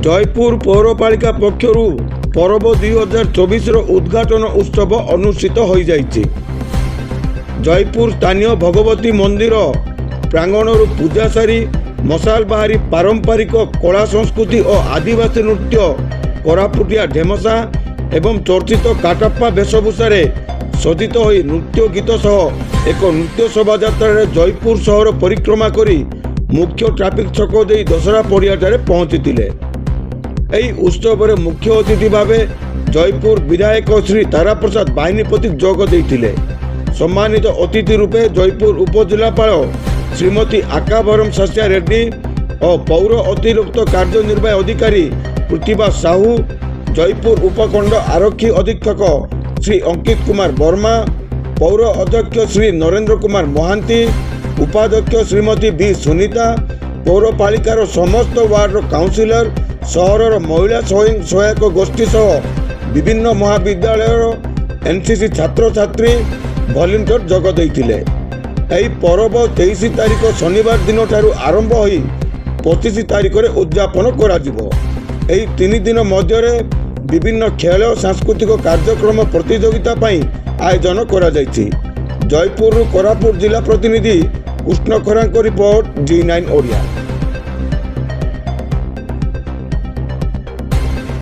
जयपुर पौरपालिका पक्षरु पर्व 2024 उद्घाटन उत्सव अनुष्ठित हो जाइछि। जयपुर स्थानीय भगवती मंदिर प्रांगणर पूजा सारी मशाल बाहरी पारंपरिक कला संस्कृति और आदिवासी नृत्य कोरापुटिया ढेमसा एवं चर्चित काटाप्पा वेशभूषार सज्जित हो नृत्य गीत सह एक नृत्य शोभा यात्रा जयपुर सहर परिक्रमा करी मुख्य ट्राफिक छक दे दशहरा पड़ियाठारे पहुंची। এই উৎসবরে মুখ্য অতিথি ভাবে জয়পুর বিধায়ক শ্রী তারাপ্রসাদ বাহিনীপতি যোগ দিয়েছিলেন। সম্মানিত অতিথি রূপে জয়পুর উপজেলাপাল শ্রীমতী আকাভরম শস্যা রেড্ডি ও পৌর অতিরিক্ত কার্যনির্বাহী অধিকারী প্রতিভা সাহু, জয়পুর উপখণ্ড আরক্ষী অধীক্ষক শ্রী অঙ্কিত কুমার বর্মা, পৌর অধ্যক্ষ শ্রী নরেন্দ্র কুমার মহান্তি, উপাধ্যক্ষ শ্রীমতী বি সুনিতা, পৌরপালিকার সমস্ত ওয়ার্ডর কাউন্সিলর, सहर महिला स्वयं सहायक गोष्ठी सह विभिन्न महाविद्यालय एनसीसी छात्र छात्री भॉलंटियर जोग देइथिले। एही पर्व 23 तारिख शनिवार दिन ठारू आरंभ होई 25 तारिख रे उद्यापन करा जिवो। एही 3 दिन मध्यरे विभिन्न खेल सांस्कृतिक कार्यक्रम प्रतियोगिता पई आयोजन करा जाइछि। जयपुर कोरापुट जिला प्रतिनिधि कृष्ण खरांक रिपोर्ट G9 ओडिया।